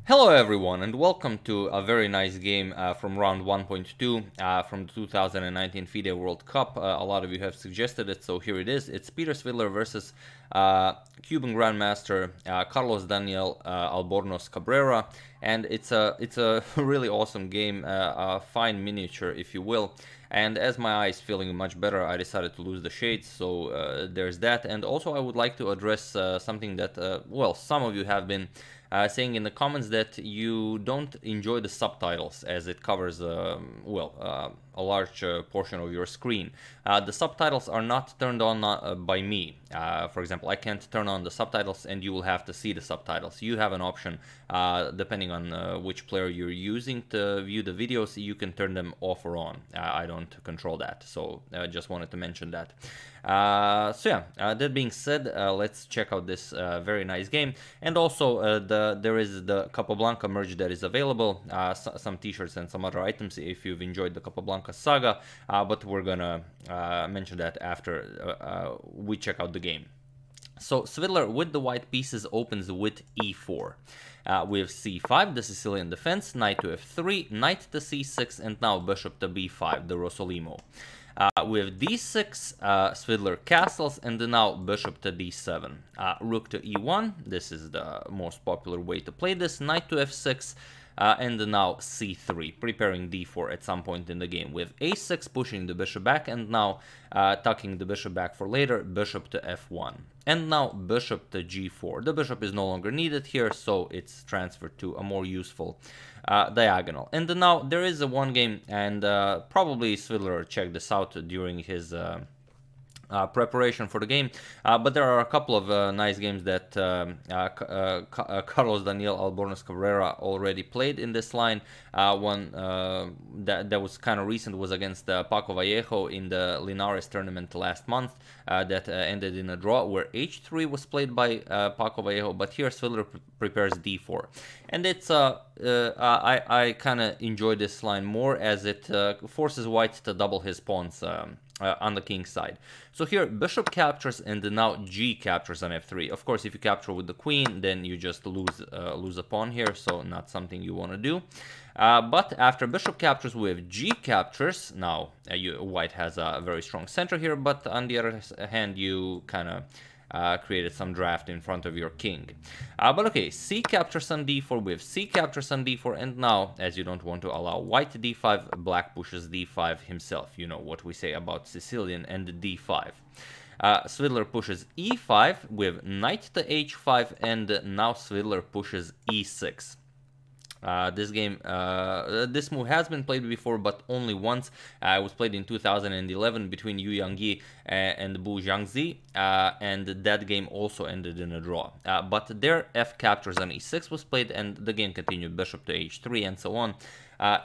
Hello everyone and welcome to a very nice game from round 1.2 from the 2019 FIDE World Cup. A lot of you have suggested it, so here it is. It's Peter Svidler versus Cuban Grandmaster Carlos Daniel Albornoz Cabrera, and it's a really awesome game, a fine miniature if you will. And as my eye is feeling much better, I decided to lose the shades, so there's that. And also I would like to address something that, well, some of you have been saying in the comments that you don't enjoy the subtitles as it covers, a large portion of your screen. The subtitles are not turned on by me. For example, I can't turn on the subtitles and you will have to see the subtitles. You have an option, depending on which player you're using to view the videos, you can turn them off or on. I don't control that, so I just wanted to mention that. That being said, let's check out this very nice game. And also there is the Capablanca merge that is available, some t-shirts and some other items if you've enjoyed the Capablanca saga, but we're gonna mention that after we check out the game. So Svidler with the white pieces opens with e4. We have c5, the Sicilian defense, knight to f3, knight to c6, and now bishop to b5, the Rossolimo. We have d6, Svidler castles, and then now bishop to d7. Rook to e1, this is the most popular way to play this, knight to f6, and then now c3, preparing d4 at some point in the game. We have a6 pushing the bishop back, and now tucking the bishop back for later, bishop to f1. And now bishop to g4. The bishop is no longer needed here, so it's transferred to a more useful diagonal. And then now there is a one game, and probably Svidler checked this out during his preparation for the game, but there are a couple of nice games that Carlos Daniel Albornoz Cabrera already played in this line. One that was kind of recent was against Paco Vallejo in the Linares tournament last month, that ended in a draw where h3 was played by Paco Vallejo, but here Svidler prepares d4. And it's I kind of enjoy this line more as it forces white to double his pawns on the king side. So here bishop captures and then now g captures on f3. Of course, if you capture with the queen, then you just lose a pawn here, so not something you want to do. But after bishop captures, we have g captures. Now white has a very strong center here, but on the other hand, you kind of created some draft in front of your king. But okay, c captures on d4, we have c captures on d4, and now, as you don't want to allow white to d5, black pushes d5 himself. You know what we say about Sicilian and d5. Svidler pushes e5, we have knight to h5, and now Svidler pushes e6. This move has been played before, but only once. It was played in 2011 between Yu Yangyi and Bu Jiangzi, and that game also ended in a draw. But there, f captures on e6 was played, and the game continued, bishop to h3 and so on,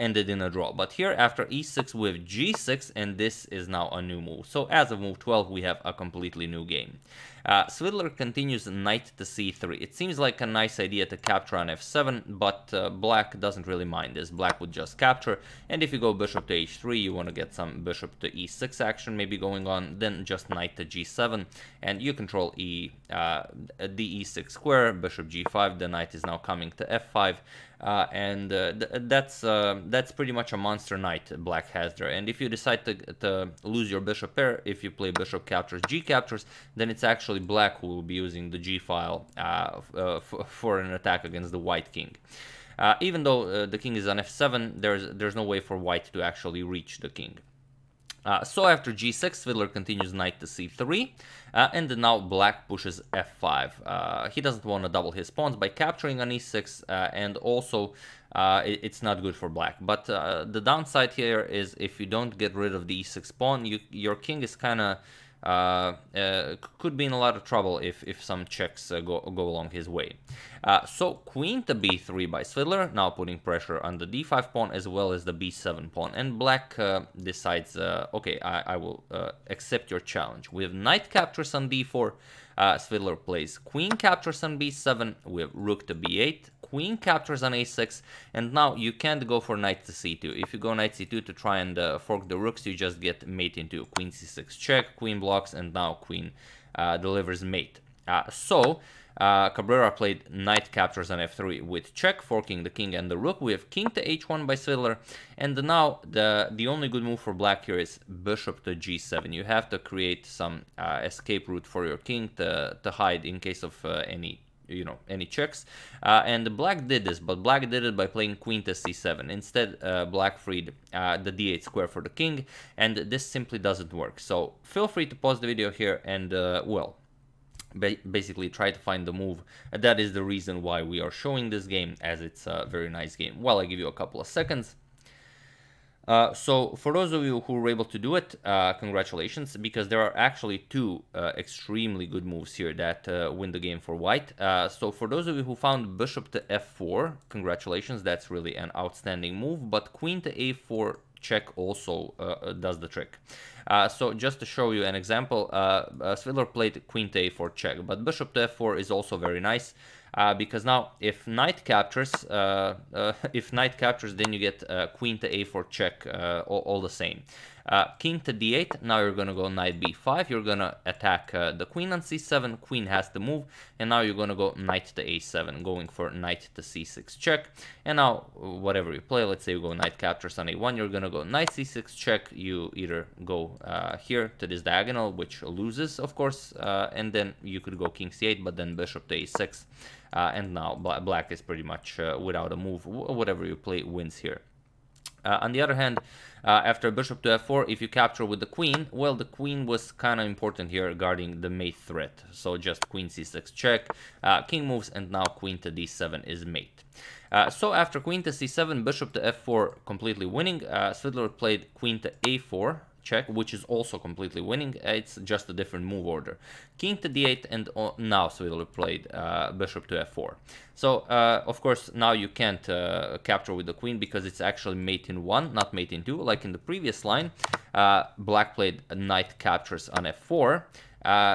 ended in a draw. But here, after e6, we have g6, and this is now a new move. So as of move 12, we have a completely new game. Svidler continues knight to c3. It seems like a nice idea to capture on f7, but black doesn't really mind this. Black would just capture, and if you go bishop to h3, you want to get some bishop to e6 action maybe going on, then just knight to g7, and you control the e6 square, bishop g5, the knight is now coming to f5, and that's pretty much a monster knight black has there. And if you decide to lose your bishop pair, if you play bishop captures, g captures, then it's actually black who will be using the g file for an attack against the white king. Even though the king is on f7, there's no way for white to actually reach the king. So after g6, Svidler continues knight to c3, and then now black pushes f5. He doesn't want to double his pawns by capturing on e6, and also it's not good for black. But the downside here is if you don't get rid of the e6 pawn, your king is kind of could be in a lot of trouble if some checks go along his way. So queen to b3 by Svidler, now putting pressure on the d5 pawn as well as the b7 pawn, and black decides, okay, I will accept your challenge. We have knight captures on d4, Svidler plays queen captures on b7, we have rook to b8, queen captures on a6, and now you can't go for knight to c2. If you go knight c2 to try and fork the rooks, you just get mate into queen c6 check, queen blocks, and now queen delivers mate. So Cabrera played knight captures on f3 with check, forking the king and the rook. We have king to h1 by Svidler, and now the only good move for black here is bishop to g7. You have to create some escape route for your king to hide in case of any checks, and black did this, but black did it by playing queen to c7. Instead, black freed the d8 square for the king, and this simply doesn't work. So feel free to pause the video here and well, basically try to find the move. That is the reason why we are showing this game, as it's a very nice game. Well, I give you a couple of seconds. So for those of you who were able to do it, congratulations, because there are actually two extremely good moves here that win the game for white. So for those of you who found bishop to f4, congratulations, that's really an outstanding move, but queen to a4 check also does the trick. So just to show you an example, Svidler played queen to a4 check, but bishop to f4 is also very nice. Because now if knight captures, then you get queen to a4 check, all the same. King to d8, now you're gonna go knight b5, you're gonna attack the queen on c7, queen has to move, and now you're gonna go knight to a7, going for knight to c6 check. And now whatever you play, let's say you go knight captures on a1, you're gonna go knight c6 check, you either go here to this diagonal, which loses of course, and then you could go king c8, but then bishop to a6. And now black is pretty much without a move. Whatever you play wins here. On the other hand, after bishop to f4, if you capture with the queen, well, the queen was kind of important here guarding the mate threat. So just queen c6 check, king moves, and now queen to d7 is mate. So after queen to c7, bishop to f4 completely winning, Svidler played queen to a4 check, which is also completely winning. It's just a different move order. King to d8, and now Svidler played bishop to f4. So of course now you can't capture with the queen because it's actually mate in 1, not mate in 2, like in the previous line. Black played knight captures on f4.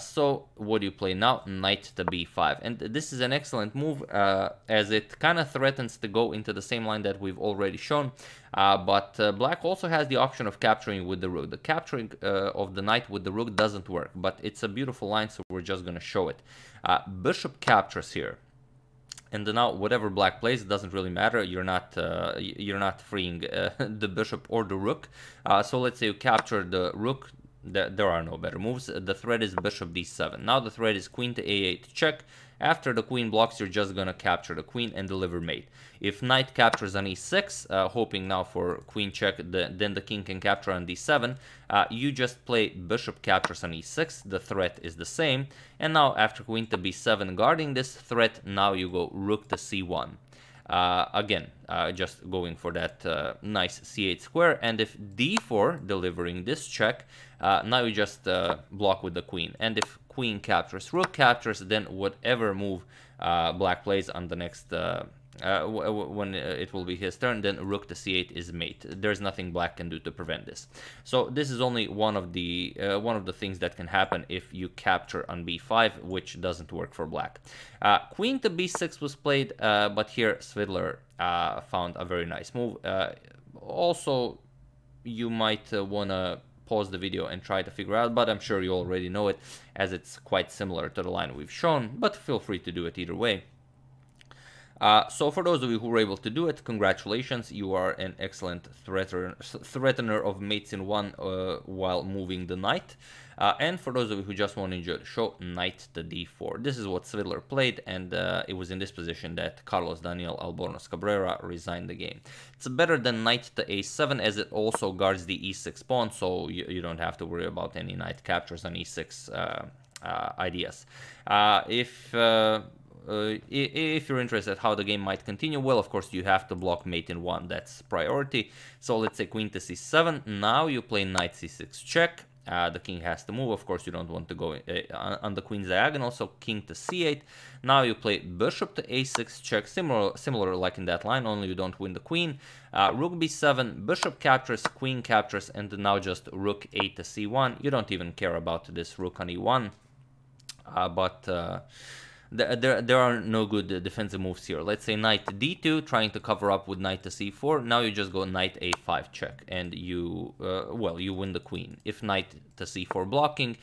So what do you play now? Knight to b5, and this is an excellent move as it kind of threatens to go into the same line that we've already shown, but black also has the option of capturing with the rook. The capturing of the knight with the rook doesn't work, but it's a beautiful line, so we're just going to show it. Bishop captures here, and now whatever black plays, it doesn't really matter. You're not freeing the bishop or the rook. So let's say you capture the rook. There are no better moves. The threat is bishop d7. Now the threat is queen to a8 check. After the queen blocks, you're just gonna capture the queen and deliver mate. If knight captures on e6, hoping now for queen check, then the king can capture on d7. You just play bishop captures on e6. The threat is the same. And now after queen to b7, guarding this threat, now you go rook to c1. Again, just going for that nice c8 square, and if d4, delivering this check, now you just block with the queen, and if queen captures, rook captures, then whatever move black plays on the next, when it will be his turn, then rook to c8 is mate. There's nothing black can do to prevent this. So this is only one of the things that can happen if you capture on b5, which doesn't work for black. Queen to b6 was played, but here Svidler found a very nice move. Also, you might want to pause the video and try to figure out, but I'm sure you already know it, as it's quite similar to the line we've shown, but feel free to do it either way. So for those of you who were able to do it, congratulations, you are an excellent threatener of mates in 1 while moving the knight. And for those of you who just want to enjoy the show, knight to d4. This is what Svidler played, and it was in this position that Carlos Daniel Albornoz Cabrera resigned the game. It's better than knight to a7, as it also guards the e6 pawn, so you don't have to worry about any knight captures on e6 ideas. If you're interested how the game might continue, well, of course, you have to block mate in 1. That's priority. So let's say queen to c7. Now you play knight c6 check. The king has to move. Of course, you don't want to go on the queen's diagonal, so king to c8. Now you play bishop to a6 check, similar like in that line, only you don't win the queen. Rook b7, bishop captures, queen captures, and now just rook a to c1. You don't even care about this rook on e1, but there are no good defensive moves here. Let's say knight d2, trying to cover up with knight to c4. Now you just go knight a5 check, and you well, you win the queen. If knight to c4 blocking,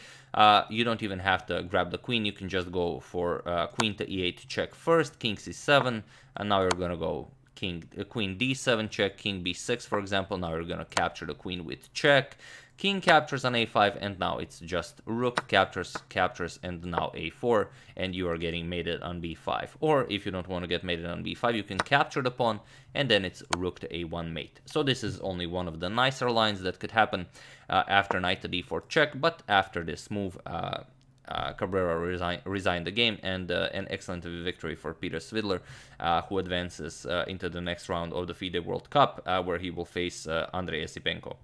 you don't even have to grab the queen. You can just go for queen to e8 check first, king c7, and now you're gonna go queen d7 check, king b6 for example. Now you're gonna capture the queen with check, king captures on a5, and now it's just rook captures, and now a4, and you are getting mated on b5. Or if you don't want to get mated on b5, you can capture the pawn, and then it's rook to a1 mate. So this is only one of the nicer lines that could happen after knight to d4 check, but after this move, Cabrera resigned the game, and an excellent victory for Peter Svidler, who advances into the next round of the FIDE World Cup, where he will face Andrei Esipenko.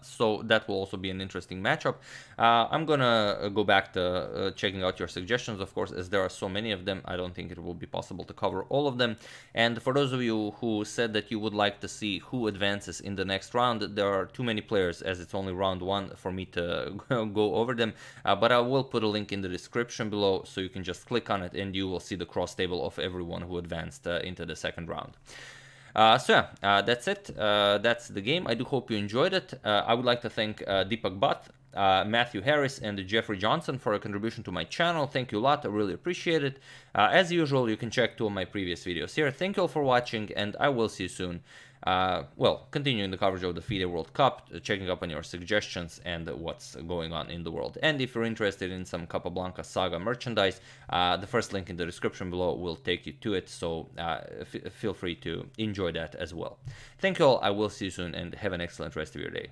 So that will also be an interesting matchup. I'm gonna go back to checking out your suggestions, of course, as there are so many of them. I don't think it will be possible to cover all of them. And for those of you who said that you would like to see who advances in the next round, there are too many players, as it's only round 1, for me to go over them. But I will put a link in the description below, so you can just click on it and you will see the cross table of everyone who advanced into the second round. So yeah, that's it. That's the game. I do hope you enjoyed it. I would like to thank Deepak Bhatt, Matthew Harris, and Jeffrey Johnson for a contribution to my channel. Thank you a lot. I really appreciate it. As usual, you can check 2 of my previous videos here. Thank you all for watching, and I will see you soon. Well, continuing the coverage of the FIDE World Cup, checking up on your suggestions and what's going on in the world. And if you're interested in some Capablanca Saga merchandise, the first link in the description below will take you to it, so feel free to enjoy that as well. Thank you all, I will see you soon, and have an excellent rest of your day.